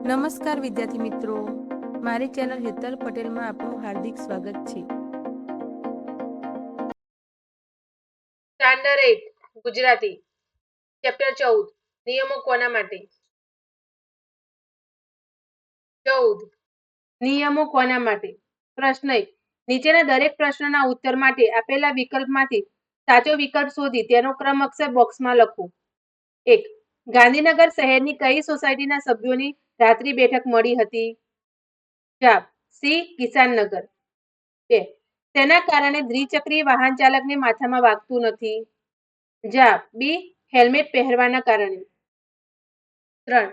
નમસ્કાર વિદ્યાર્થી મિત્રો, મારી ચેનલ હેતલ પટેલમાં આપનું હાર્દિક સ્વાગત છે. સ્ટાન્ડર્ડ 8 ગુજરાતી ચેપ્ટર 14 નિયમો કોના માટે? 14 નિયમો કોના માટે? પ્રશ્ન 1 નીચેના દરેક પ્રશ્નના ઉત્તર માટે આપેલા વિકલ્પમાંથી સાચો વિકલ્પ શોધી તેનો ક્રમ અક્ષર બોક્સમાં લખો. 1 ગાંધીનગર શહેરની કઈ સોસાયટીના સભ્યોની રાત્રિ બેઠક મળી હતી? જવાબ સી કિસાનનગર. 2 તેના કારણે દ્વિચક્રી વાહન ચાલકને માથામાં વાગતું નથી? જવાબ બી હેલ્મેટ પહેરવાના કારણે. 3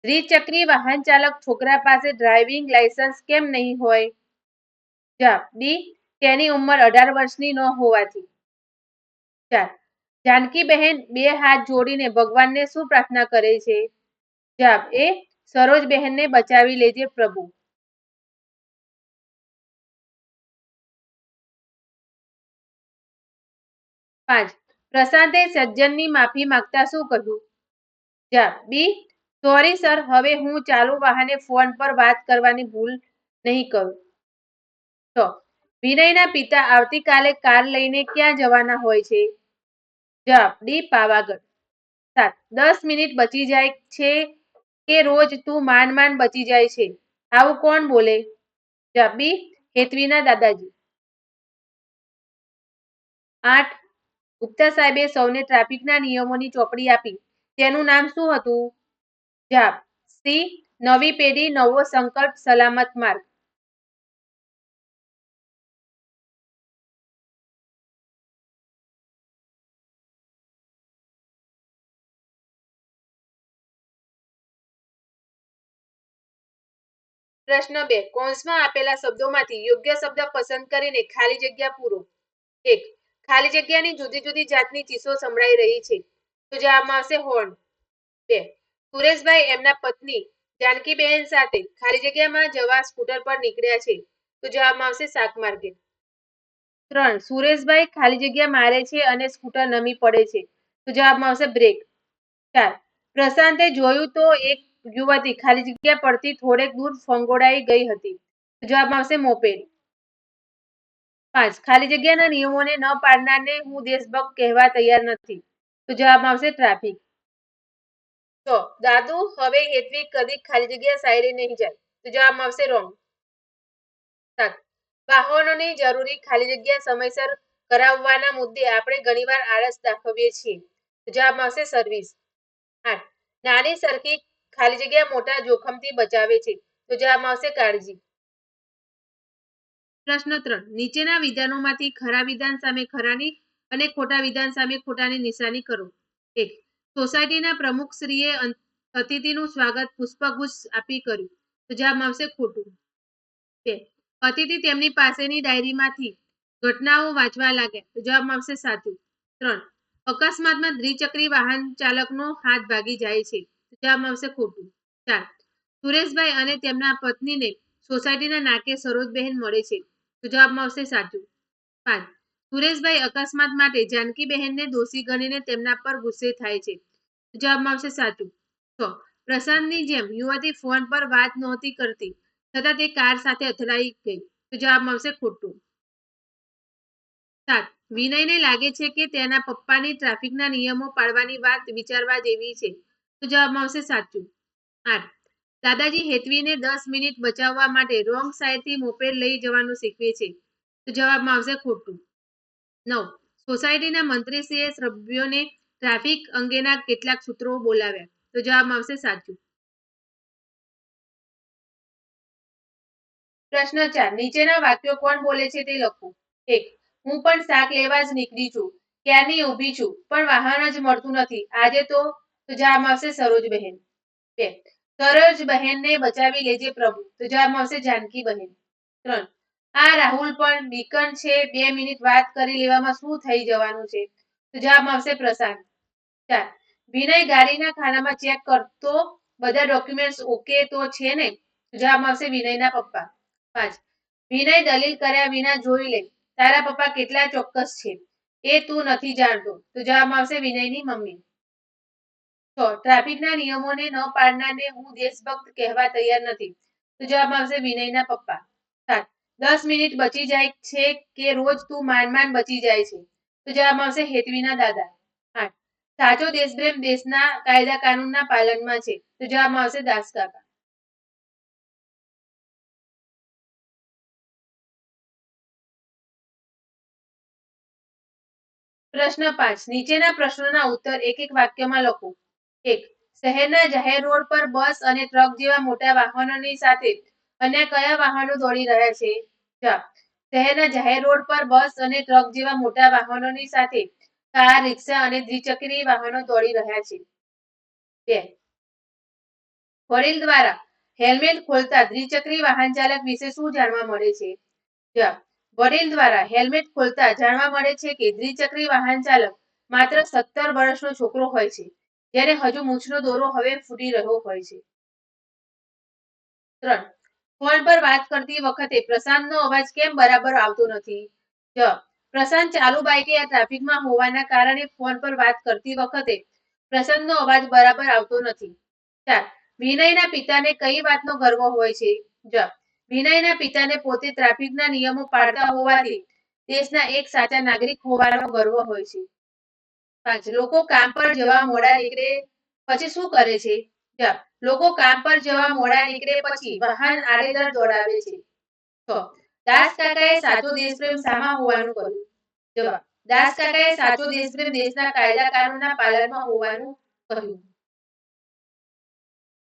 દ્વિચક્રી વાહન ચાલક છોકરા પાસે ડ્રાઇવિંગ લાયસન્સ કેમ નહીં હોય? જવાબ ડી તેની ઉંમર 18 વર્ષની ન હોવાથી. 4 જાનકી બહેન બે હાથ જોડીને ભગવાનને શું પ્રાર્થના કરે છે? જવાબ એ સરોજ બહેનને બચાવી લેજે પ્રભુ. 5 પ્રશાંતે સજ્જનની માફી માંગતા શું કહ્યું? જવાબ બી સોરી સર, હવે હું ચાલુ વાહને ફોન પર વાત કરવાની ભૂલ નહીં કરું. 6 વિનયના પિતા આવતીકાલે કાર લઈને ક્યાં જવાના હોય છે? જવાબ ડી પાવાગઢ. 7 10 મિનિટ બચી જાય છે કે રોજ તું માંડ માંડ બચી જાય છે, આવું કોણ બોલે? જવાબ બી હેતવીના દાદાજી. 8 ગુપ્તા સાહેબે સૌને ટ્રાફિકના નિયમોની ચોપડી આપી, તેનું નામ શું હતું? જવાબ સી નવી પેઢી નવો સંકલ્પ સલામત માર્ગ. પ્રશ્ન 2 કૌંસમાં આપેલા શબ્દોમાંથી યોગ્ય શબ્દ પસંદ કરીને ખાલી જગ્યા પૂરો. 1 ખાલી જગ્યાની જુદી જુદી જાતની ચીસો સંભળાઈ રહી છે, તો જવાબમાં આવશે હોર્ન. 2 સુરેશભાઈ એમના પત્ની જાનકીબહેન સાથે ખાલી જગ્યામાં જવા સ્કૂટર પર નીકળ્યા છે, તો જવાબમાં આવશે શાક માર્કેટ. 3 સુરેશભાઈ ખાલી જગ્યા મારે છે અને સ્કૂટર નમી પડે છે, તો જવાબમાં આવશે બ્રેક. 4 પ્રશાંતે જોયું તો એક યુવતી ખાલી જગ્યા પરથી થોડેક દૂર ફંગોળાઈ ગઈ હતી, તો જવાબમાં આવશે મોપેડ. 5 ખાલી જગ્યાના નિયમોને ન પાડનારને હું દેશભક્ત કહેવા તૈયાર નથી, તો જવાબમાં આવશે ટ્રાફિક. તો દાદુ હવે હેતવી કદી ખાલી જગ્યા સાઈડે નહીં જાય, તો જવાબમાં આવશે રોંગ. 7 વાહનોની જરૂરી ખાલી જગ્યા સમયસર કરાવવાના મુદ્દે આપણે ઘણીવાર આળસ દાખવીએ છીએ, તો જવાબમાં આવશે સર્વિસ. 8 નાની સરખી ખાલી જગ્યા મોટા જોખમથી બચાવે છે, તો જવાબમાં આવશે કાળજી. પ્રશ્ન 3 નીચેના વિધાનોમાંથી ખરા વિધાન સામે ખરાની અને ખોટા વિધાન સામે ખોટાની નિશાની કરો. 1 સોસાયટીના પ્રમુખશ્રીએ અતિથિનું સ્વાગત પુષ્પગુચ્છ આપી કર્યું, તો જવાબમાં આવશે ખોટું. 2 અતિથિ તેમની પાસેની ડાયરીમાંથી ઘટનાઓ વાંચવા લાગ્યા, તો જવાબમાં આવશે સાચું. 3 અકસ્માતમાં દ્વિચક્રી વાહન ચાલકનો હાથ ભાગી જાય છે, તો જવાબમાં આવશે ખોટું. 4 સુરેશભાઈ અને તેમના પત્નીને સોસાયટીના નાકે સરોજબહેન મળે છે, તો જવાબમાં આવશે સાચું. 5 સુરેશભાઈ અકસ્માત માટે જાનકીબહેનને દોષી ગણીને તેમના પર ગુસ્સે થાય છે, તો જવાબમાં આવશે સાચું. 6 પ્રશાંતની જેમ યુવતી ફોન પર વાત નહોતી કરતી છતાં તે કાર સાથે અથડાઈ ગઈ, તો જવાબમાં આવશે ખોટું. 7 વિનયને લાગે છે કે તેના પપ્પાની ટ્રાફિકના નિયમો પાળવાની વાત વિચારવા જેવી છે, તો જવાબમાં આવશે સાચું. 8 દાદાજી હેતવીને 10 મિનિટ બચાવવા માટે રોંગ સાઈડથી મોપેડ લઈ જવાનું શીખવે છે, તો જવાબમાં આવશે ખોટું. 9 સોસાયટીના મંત્રીશ્રીએ સભ્યોને ટ્રાફિક અંગેના કેટલાક સૂત્રો બોલાવ્યા, તો જવાબમાં આવશે સાચું. પ્રશ્ન 4 નીચેના વાક્યો કોણ બોલે છે તે લખો. 1 હું પણ શાક લેવા જ નીકળી છું, ક્યારની ઊભી છું પણ વાહન જ મળતું નથી આજે તો જવાબમાં આવશે સરોજબહેન. 2 સરોજબહેનને બચાવી લેજે પ્રભુ, તો જવાબમાં આવશે જાનકીબહેન. 3 આ રાહુલ પણ બીકન છે, 2 મિનિટ વાત કરી લેવામાં શું થઈ જવાનું છે, તો જવાબમાં આવશે પ્રશાંત. 4 વિનય ગાડીના ખાનામાં ચેક કરતો બધા ડોક્યુમેન્ટ્સ ઓકે તો છે ને, તો જવાબમાં આવશે વિનયના પપ્પા. 5 વિનય દલીલ કર્યા વિના જોઈ લે તારા પપ્પા કેટલા ચોક્કસ છે, એ તું નથી જાણતો, તો જવાબમાં આવશે વિનયની મમ્મી. ટ્રાફિકના નિયમોને ન પાળનારને હું દેશભક્ત કહેવા તૈયાર નથી. તો જવાબ આવશે વિનયના પપ્પા. 7 10 મિનિટ બચી જાય છે કે રોજ તું માંડ માંડ બચી જાય છે. તો જવાબ આવશે હેતવીના દાદા. 8 સાચો દેશપ્રેમ દેશના કાયદા કાનૂનના પાલનમાં છે. તો જવાબ આવશે દાસ કાકા. પ્રશ્ન 5 નીચેના પ્રશ્નોના ઉત્તર એક એક વાક્યમાં લખો. 1 શહેરના જાહેર રોડ પર બસ અને ટ્રક જેવા મોટા વાહનોની સાથે અન્ય કયા વાહનો દોડી રહ્યા છે? જવાબ શહેરના જાહેર રોડ પર બસ અને ટ્રક જેવા મોટા વાહનોની સાથે કાર, રિક્ષા અને દ્વિચક્રી વાહનો દોડી રહ્યા છે. 2 વડીલ દ્વારા હેલ્મેટ ખોલતા દ્વિચક્રી વાહન ચાલક વિશે શું જાણવા મળે છે? જવાબ વડીલ દ્વારા હેલ્મેટ ખોલતા જાણવા મળે છે કે દ્વિચક્રી વાહન ચાલક માત્ર 17 વર્ષનો છોકરો હોય છે, જ્યારે હજુ મૂછનો દોરો હવે ફૂટી રહ્યો હોય છે. 3 ફોન પર વાત કરતી વખતે પ્રશાંતનો અવાજ કેમ બરાબર આવતો નથી? જવાબ પ્રશાંત ચાલુ બાઇકે ટ્રાફિકમાં હોવાના કારણે ફોન પર વાત કરતી વખતે પ્રશાંતનો અવાજ બરાબર આવતો નથી. 4 વિનયના પિતાને કઈ વાતનો ગર્વ હોય છે? જવાબ વિનયના પિતાને પોતે ટ્રાફિકના નિયમો પાળતા હોવાથી દેશના એક સાચા નાગરિક હોવાનો ગર્વ હોય છે. 5 લોકો કામ પર જવા મોડા નીકળે પછી શું કરે છે? જવાબ લોકો કામ પર જવા મોડા નીકળે પછી વાહન આડેધડ દોડાવે છે. 6 દાસ કાકાએ સાચો દેશપ્રેમ શામાં હોવાનું કહ્યું? જવાબ દાસ કાકાએ સાચો દેશપ્રેમ દેશના કાયદા કાનૂનના પાલનમાં હોવાનું કહ્યું.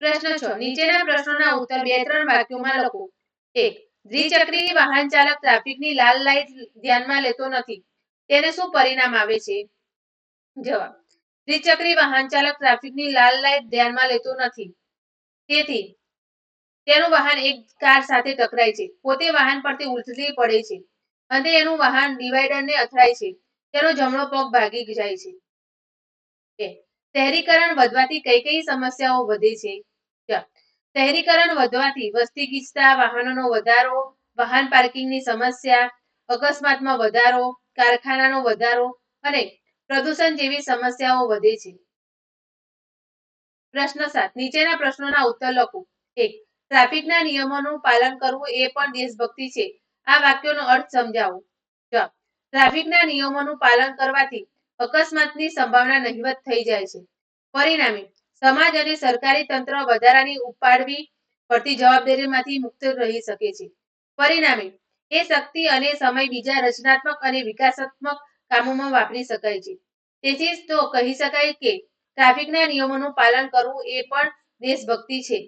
પ્રશ્ન 6 નીચેના પ્રશ્નોના ઉત્તર 2-3 વાક્યોમાં લખો. 1 દ્વિચક્રી વાહન ચાલક ટ્રાફિકની લાલ લાઇટ ધ્યાનમાં લેતો નથી, તેને શું પરિણામ આવે છે? જવાબ દ્વિચક્રી વાહન ચાલક ટ્રાફિકની લાલ લાઇટ ધ્યાનમાં લેતો નથી, તેથી તેનું વાહન એક કાર સાથે ટકરાય છે, પોતે વાહન પરથી ઉલટી પડે છે અને એનું વાહન ડિવાઈડરને અથડાય છે, તેનો જમણો પગ ભાગી જાય છે. શહેરીકરણ વધવાથી કઈ કઈ સમસ્યાઓ વધે છે? શહેરીકરણ વધવાથી વસ્તી ગીચતા, વાહનોનો વધારો, વાહન પાર્કિંગની સમસ્યા, અકસ્માતમાં વધારો, કારખાનાનો વધારો અને પ્રદૂષણ જેવી સમસ્યાઓ વધે છે. પ્રશ્ન 7 નીચેના પ્રશ્નોના ઉત્તર લખો. 1 ટ્રાફિકના નિયમોનું પાલન કરવું એ પણ દેશભક્તિ છે. આ વાક્યોનો અર્થ સમજાવો. જવાબ ટ્રાફિકના નિયમોનું પાલન કરવાથી અકસ્માતની સંભાવના નહિવત થઈ જાય છે. પરિણામે સમાજ અને સરકારી તંત્ર વધારાની ઉપાડવી પડતી જવાબદારીમાંથી મુક્ત રહી શકે છે. પરિણામે એ શક્તિ અને સમય બીજા રચનાત્મક અને વિકાસાત્મક કામોમાં વાપરી શકાય છે. તેથી જ તો કહી શકાય કે ટ્રાફિકના નિયમોનું પાલન કરવું એ પણ દેશભક્તિ છે.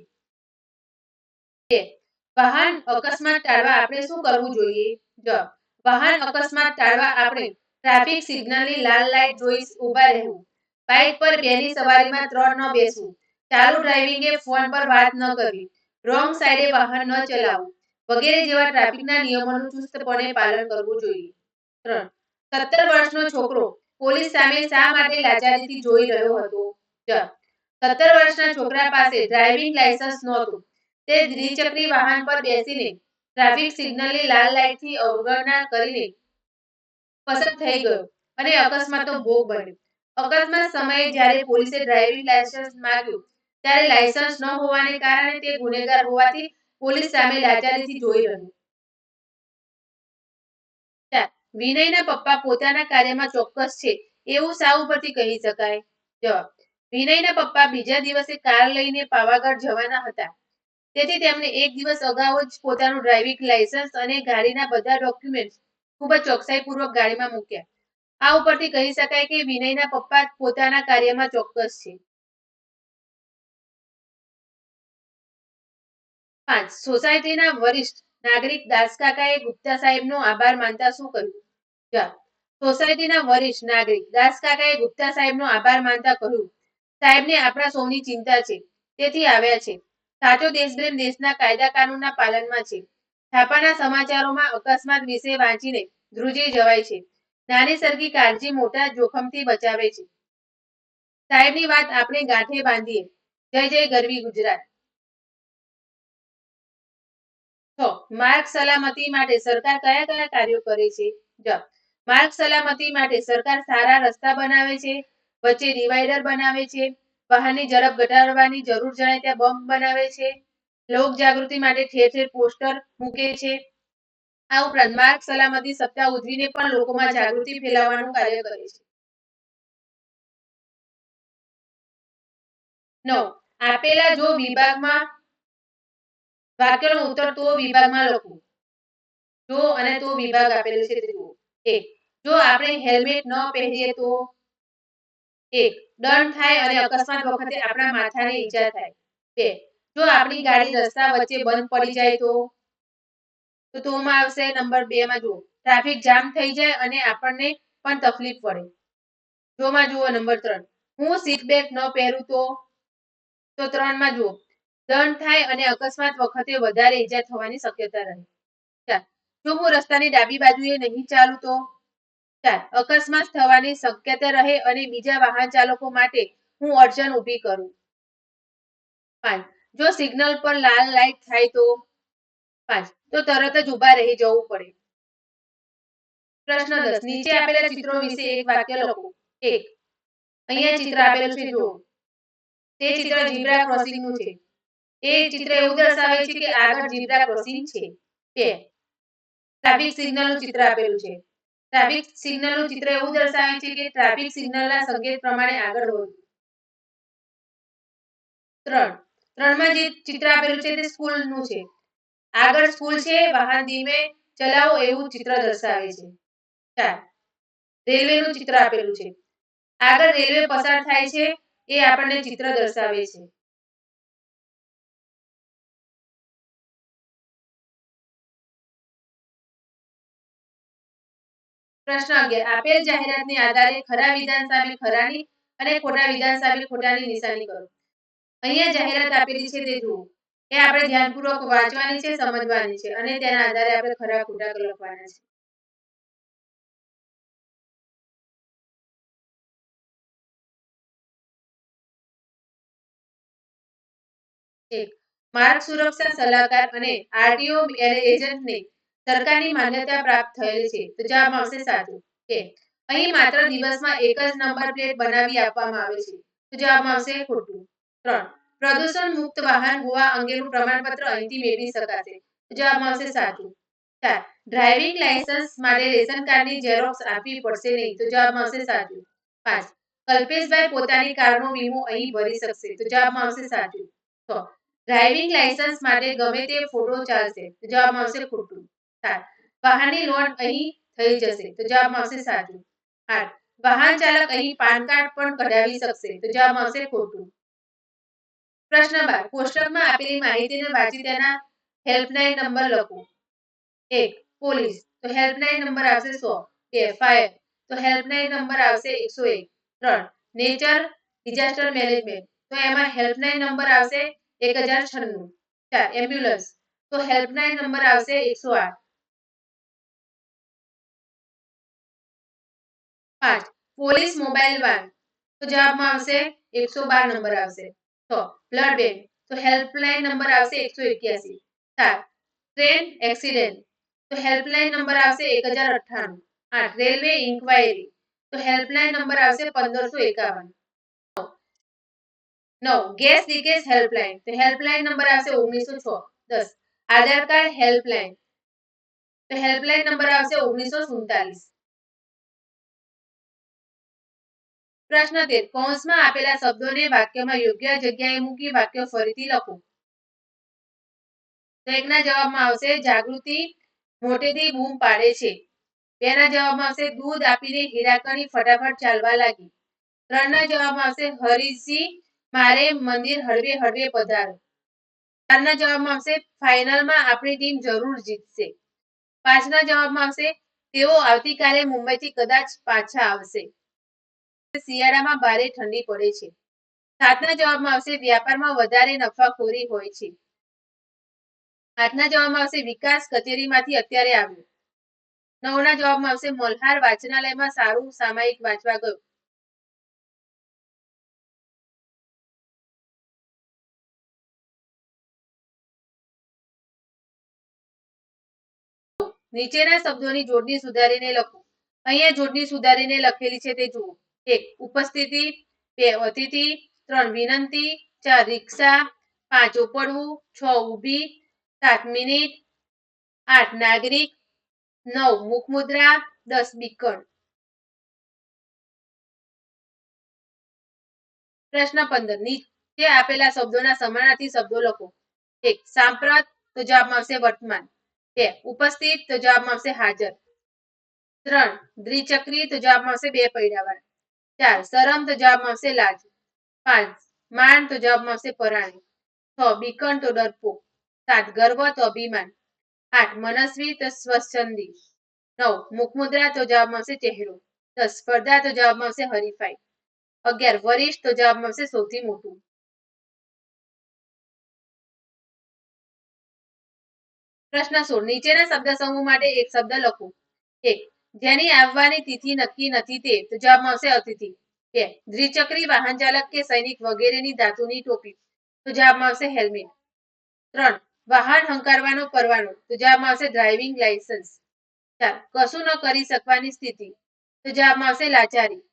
વાહન અકસ્માત ટાળવા આપણે શું કરવું જોઈએ? જવાબ વાહન અકસ્માત ટાળવા આપણે ટ્રાફિક સિગ્નલની લાલ લાઇટ જોઈ ઊભા રહેવું, બાઇક પર 2ની સવારીમાં 3 ન બેસવું, ચાલુ ડ્રાઇવિંગે ફોન પર વાત ન કરવી, રોંગ સાઈડે વાહન ન ચલાવવું વગેરે જેવા ટ્રાફિકના નિયમોનું ચુસ્તપણે પાલન કરવું જોઈએ. 3 17 વર્ષનો છોકરો પોલીસ સામે શા માટે લાચારીથી જોઈ રહ્યો હતો? જવાબ 17 વર્ષના છોકરા પાસે ડ્રાઇવિંગ લાયસન્સ નહોતું. તે દ્વિચક્રી વાહન પર બેસીને ટ્રાફિક સિગ્નલની લાલ લાઇટથી અવગણના કરીને પસાર થઈ ગયો અને અકસ્માતનો ભોગ બન્યો. અકસ્માત સમયે જ્યારે પોલીસે ડ્રાઇવિંગ લાયસન્સ માંગ્યું ત્યારે લાયસન્સ ન હોવાને કારણે તે ગુનેગાર હોવાથી પોલીસ સામે લાચારીથી જોઈ રહ્યો. વિનયના પપ્પા પોતાના કાર્યમાં ચોક્કસ છે એવું શા ઉપરથી કહી શકાય? જવાબ વિનયના પપ્પા બીજા દિવસે કાર લઈને પાવાગઢ જવાના હતા, તેથી તેમણે એક દિવસ અગાઉ જ પોતાનું ડ્રાઇવિંગ લાયસન્સ અને ગાડીના બધા ડોક્યુમેન્ટ ખૂબ જ ચોકસાઈપૂર્વક ગાડીમાં મૂક્યા. આ ઉપરથી કહી શકાય કે વિનયના પપ્પા પોતાના કાર્યમાં ચોક્કસ છે. 5 સોસાયટીના વરિષ્ઠ નાગરિક દાસકાકાએ ગુપ્તા સાહેબનો આભાર માનતા શું કહ્યું? જવાબ સોસાયટીના વરિષ્ઠ નાગરિક દાસકાકાએ ગુપ્તા સાહેબનો આભાર માનતા કહ્યું, સાહેબને આપણા સૌની ચિંતા છે, તેથી આવ્યા છે. સાચો દેશપ્રેમ દેશના કાયદા કાનૂનના પાલનમાં છે. છાપાના સમાચારોમાં અકસ્માત વિશે વાંચીને ધ્રુજી જવાય છે. નાની સરખી કાળજી મોટા જોખમથી બચાવે છે. સાહેબની વાત આપણે ગાંઠે બાંધીએ. જય જય ગરવી ગુજરાત. 6 માર્ગ સલામતી માટે સરકાર કયા કયા કાર્યો કરે છે? જવાબ માર્ગ સલામતી માટે સરકાર સારા રસ્તા બનાવે છે, વચ્ચે ડિવાઈડર બનાવે છે, વાહનની ઝડપ ઘટાડવાની જરૂર જણાય ત્યાં બોમ્બ બનાવે છે, લોક જાગૃતિ માટે ઠેર ઠેર પોસ્ટર મૂકે છે. આ ઉપરાંત માર્ગ સલામતી સપ્તાહ ઉજવીને પણ લોકોમાં જાગૃતિ ફેલાવવાનું કાર્ય કરે છે. 9. આપેલા જો વિભાગમાં વાક્યનો ઉત્તર તો વિભાગમાં લખો. જો અને તો વિભાગ આપેલો છે તે જુઓ. 1. જો આપણે હેલ્મેટ ન પહેરીએ તો 1. દંડ થાય અને અકસ્માત વખતે આપણા માથાને ઈજા થાય. 2. જો આપણી ગાડી રસ્તા વચ્ચે બંધ પડી જાય તો તોમાં આવશે નંબર 2 માં જુઓ. ટ્રાફિક જામ થઈ જાય અને આપણને પણ તકલીફ પડે. જોમાં જુઓ નંબર 3. હું સીટ બેલ્ટ ન પહેરું તો 3 માં જુઓ. દંડ થાય અને અકસ્માત વખતે વધારે ઈજા થવાની શક્યતા રહે. 4. જો હું રસ્તાની ડાબી બાજુએ નહીં ચાલું તો 4. અકસ્માત થવાની શક્યતા રહે અને બીજા વાહન ચાલકો માટે હું અડચણ ઊભી કરું. 5. જો સિગ્નલ પર લાલ લાઈટ થાય તો 5. તો તરત જ ઊભા રહી જવું પડે. પ્રશ્ન 10. નીચે આપેલા ચિત્રો વિશે એક વાક્ય લખો. 1. અહીંયા ચિત્ર આપેલું છે જુઓ. તે ચિત્ર ઝીબ્રા ક્રોસિંગનું છે. એ ચિત્ર એવું દર્શાવે છે કે આગળ ઝીબ્રા ક્રોસિંગ છે. 2. ટ્રાફિક સિગ્નલનું ચિત્ર આપેલું છે. ટ્રાફિક સિગ્નલનું ચિત્ર એવું દર્શાવે છે કે ટ્રાફિક સિગ્નલના સંકેત પ્રમાણે આગળ વધવું. 3. 3 માં જે ચિત્ર આપેલું છે તે સ્કૂલનું છે. આગળ સ્કૂલ છે, વાહન ધીમે ચલાવો એવું ચિત્ર દર્શાવે છે. 4. રેલવેનું ચિત્ર આપેલું છે. આગળ રેલવે પસાર થાય છે એ આપણને ચિત્ર દર્શાવે છે. પ્રશ્ન 11. આપેલ જાહેરાતને આધારે ખરા વિધાન સામે ખરાની અને ખોટા વિધાન સામે ખોટાની નિશાની કરો. અહીંયા જાહેરાત આપેલી છે તે જુઓ. એ આપણે ધ્યાનપૂર્વક વાંચવાની છે, સમજવાની છે અને તેના આધારે આપણે ખરા ખોટા લખવાના છે. એક. માર્ગ સુરક્ષા સલાહકાર અને આરટીઓ એજન્ટને સરકારની માન્યતા પ્રાપ્ત થયેલ છે. તો જવાબ આવશે સાચું. કે અહીં માત્ર દિવસમાં એક જ નંબર પ્લેટ બનાવી આપવામાં આવે છે. તો જવાબ આવશે ખોટું. 3. પ્રદૂષણ મુક્ત વાહન હોવા અંગેનું પ્રમાણપત્ર અહીંથી મેળવી શકાશે. તો જવાબ આવશે સાચું. 4. ડ્રાઇવિંગ લાયસન્સ માટે રેશન કાર્ડની ઝેરોક્સ આપવી પડશે નહીં. તો જવાબ આવશે સાચું. 5. કલ્પેશભાઈ પોતાની કારનો વીમો અહીં ભરી શકશે. તો જવાબ આવશે સાચું. 6. ડ્રાઇવિંગ લાયસન્સ માટે ગમે તે ફોટો ચાલશે. તો જવાબ આવશે ખોટું. 7. વાહનની લોન અહીં થઈ જશે. તો જવાબ આવશે સાચું. 8. વાહન ચાલક અહીં પાન કાર્ડ પણ કઢાવી શકશે. તો જવાબ આવશે ખોટું. પ્રશ્ન 12. કોષ્ટકમાં આપેલી માહિતીને વાંચી તેના હેલ્પલાઇન નંબર લખો. 1. પોલીસ તો હેલ્પલાઇન નંબર આવશે 100. 2. ફાયર તો હેલ્પલાઇન નંબર આવશે 101. 3. નેચર ડિઝાસ્ટર મેનેજમેન્ટ તો એમાં હેલ્પલાઇન નંબર આવશે 1096. 4. એમ્બ્યુલન્સ તો હેલ્પલાઇન નંબર આવશે 108. 5. પોલીસ મોબાઈલ વાન તો જવાબમાં આવશે 112 નંબર આવશે. 6. બ્લડ બેંક તો હેલ્પલાઇન નંબર આવશે 181. 7. ટ્રેન એક્સિડન્ટ તો હેલ્પલાઇન નંબર આવશે 1098. 8. રેલવે ઇન્ક્વાયરી તો હેલ્પલાઇન નંબર આવશે 1551. 9. ગેસ લીકેજ હેલ્પલાઇન તો હેલ્પલાઇન નંબર આવશે 1906. 10. આધાર કાર્ડ હેલ્પલાઇન તો હેલ્પલાઇન નંબર આવશે 1947. પ્રશ્ન 13. કૌંસમાં આપેલા શબ્દોને વાક્યમાં યોગ્ય જગ્યાએ મૂકી વાક્ય ફરીથી લખો. તો 1 ના જવાબમાં આવશે જાગૃતિ મોટેથી બૂમ પાડે છે. 2 ના જવાબમાં આવશે દૂધ આપીને હીરાકણી ફટાફટ ચાલવા લાગી. 3 ના જવાબમાં આવશે હરીસિંહ મારે મંદિર હળવે હળવે પધારો. 4 ના જવાબમાં આવશે ફાઇનલમાં આપણી ટીમ જરૂર જીતશે. 5 ના જવાબમાં આવશે તેઓ આવતીકાલે મુંબઈથી કદાચ પાછા આવશે. શિયાળામાં ભારે ઠંડી પડે છે. 7 ના જવાબમાં આવશે વ્યાપારમાં વધારે નફાખોરી હોય છે. 8 ના જવાબમાં આવશે વિકાસ કચેરીમાંથી અત્યારે આવ્યો. 9 ના જવાબમાં આવશે મલ્હાર વાંચનાલયમાં સારું સામાયિક વાંચવા ગયો. નીચેના શબ્દોની જોડણી સુધારીને લખો. અહીંયા જોડણી સુધારીને લખેલી છે તે જુઓ. 1. ઉપસ્થિતિ. 2. અતિથિ. 3 વિનંતી, 4 રિક્ષા, 5 ઉપડવું, 6 ઊભી, 7 મિનિટ, 8 નાગરિક, 9 મુખમુદ્રા, 10 બીકણ. પ્રશ્ન 15 નીચે આપેલા શબ્દોના સમાનાર્થી શબ્દો લખો. 1 સાંપ્રત તો જવાબમાં આવશે વર્તમાન. 2 ઉપસ્થિત તો જવાબમાં આવશે હાજર. 3 દ્વિચક્રી તો જવાબમાં આવશે 2 પૈડાવાળા. 4 શરમ તો જવાબમાં આવશે લાજ. 5 માન તો જવાબમાં આવશે પરાણે. 6 બીકણ તો ડરપોક. 7 ગર્વ તો અભિમાન. 8 મનસ્વી તો સ્વચ્છંદી. 9 મુખમુદ્રા તો જવાબમાં આવશે ચહેરો. 10 સ્પર્ધા તો જવાબમાં આવશે હરીફાઈ. 11 વરિષ્ઠ તો જવાબમાં આવશે સૌથી મોટું. પ્રશ્ન 16 નીચેના શબ્દ સમૂહ માટે એક શબ્દ લખો. 1 જેની આવવાની તિથિ નક્કી નથી તે તો જવાબમાં આવશે અતિથિ. 2 દ્વિચક્રી વાહન ચાલક કે સૈનિક વગેરેની ધાતુની ટોપી તો જવાબમાં આવશે હેલ્મેટ. 3 વાહન હંકારવાનો પરવાનો તો જવાબમાં આવશે ડ્રાઇવિંગ લાયસન્સ. 4 કશું ન કરી શકવાની સ્થિતિ તો જવાબમાં આવશે લાચારી.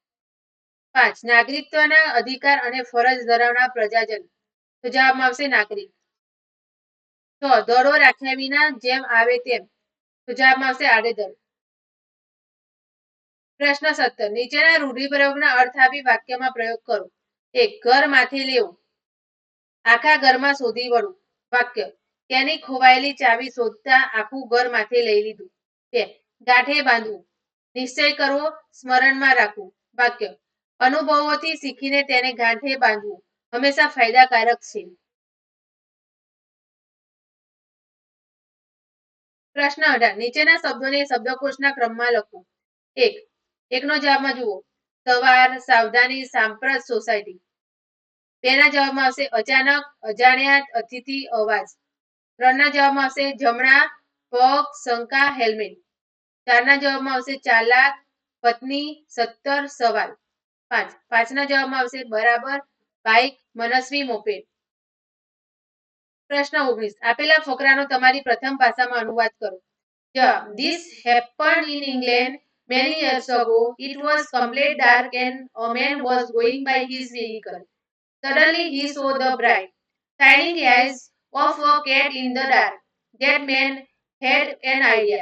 5 નાગરિકત્વના અધિકાર અને ફરજ ધરાવનાર પ્રજાજન તો જવાબમાં આવશે નાગરિક. 6 દડો રાખ્યા વિના જેમ આવે તેમ તો જવાબમાં આવશે આડેધડ. પ્રશ્ન 17 નીચેના રૂઢિપ્રયોગના અર્થ આપી વાક્યમાં પ્રયોગ કરો. 1 ઘર માથે લેવું, આખા ઘરમાં શોધી વળવું. વાક્ય તેની ખોવાયેલી ચાવી શોધતા આખું ઘર માથે લઈ લીધું. 2 ગાંઠે બાંધવું, નિશ્ચય કરવો, સ્મરણમાં રાખવું. વાક્ય અનુભવોથી શીખીને તેને ગાંઠે બાંધવું હંમેશા ફાયદાકારક છે. પ્રશ્ન 18 નીચેના શબ્દોને શબ્દકોશના ક્રમમાં લખો. 1 એકનો જવાબમાં જુઓ. સવાર, સાવધાની, સાંપ્રત, સોસાયટી. 2 ના જવાબમાં આવશે અચાનક, અજાણ્યા, અતિથિ, અવાજ. 3 ના જવાબમાં આવશે જમણા, પગ, શંકા, હેલ્મેટ. 4 ના જવાબમાં આવશે ચાલાક, પત્ની, 17, સવાલ. 5 ના જવાબમાં આવશે બરાબર, બાઇક, મનસ્વી, મોપેડ. પ્રશ્ન 19 આપેલા ફકરાનો તમારી પ્રથમ ભાષામાં અનુવાદ કરો. જવાબ This happened in England many years ago. It was complete dark and a man was going by his vehicle. Suddenly he saw the bright, shining eyes of a cat in the dark. That man had an idea.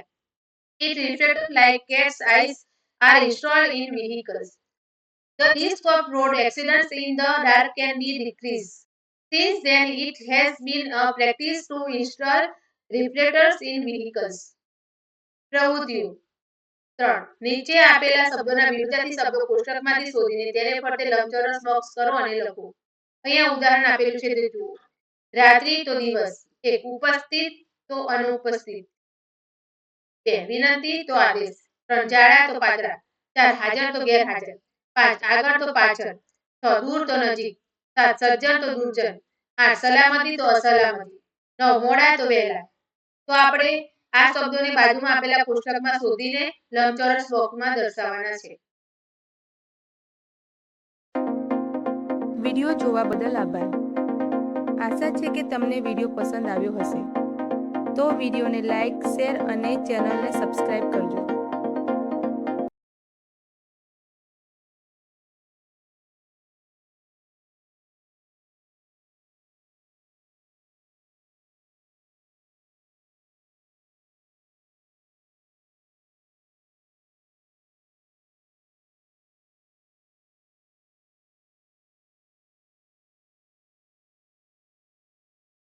It reflected like cat's eyes are installed in vehicles. The risk of road accidents in the dark can be decreased. Since then, it has been a practice to install reflectors in vehicles. પ્રવૃત્તિઓ 3 નીચે આપેલા શબ્દોના વિરુદ્ધાર્થી શબ્દો કોષ્ટકમાંથી શોધીને તેને ફરતે લંબચોરસ box કરો અને લખો. અહીંયા ઉદાહરણ આપેલું છે તે જુઓ. રાત્રિ તો દિવસ. 1 ઉપસ્થિત તો અનુપસ્થિત. 2 વિનંતી તો આદેશ. 3 જાડા તો પાતળા. 4 હાજર તો ગેરહાજર. 5 આગળ તો પાછળ. 6 દૂર તો નજીક. 7 સજ્જન તો દુર્જન. 8 સલામતી તો અસલામતી. 9 મોડા તો વહેલા. તો આપણે આ શબ્દોને બાજુમાં આપેલા કોષ્ટકમાં શોધીને લંબચોરસ બોક્સમાં દર્શાવવાના છે. વિડીયો જોવા બદલ આભાર. આશા છે કે તમને વિડીયો પસંદ આવ્યો હશે. તો વિડીયોને લાઈક, શેર અને ચેનલને સબસ્ક્રાઇબ કરજો.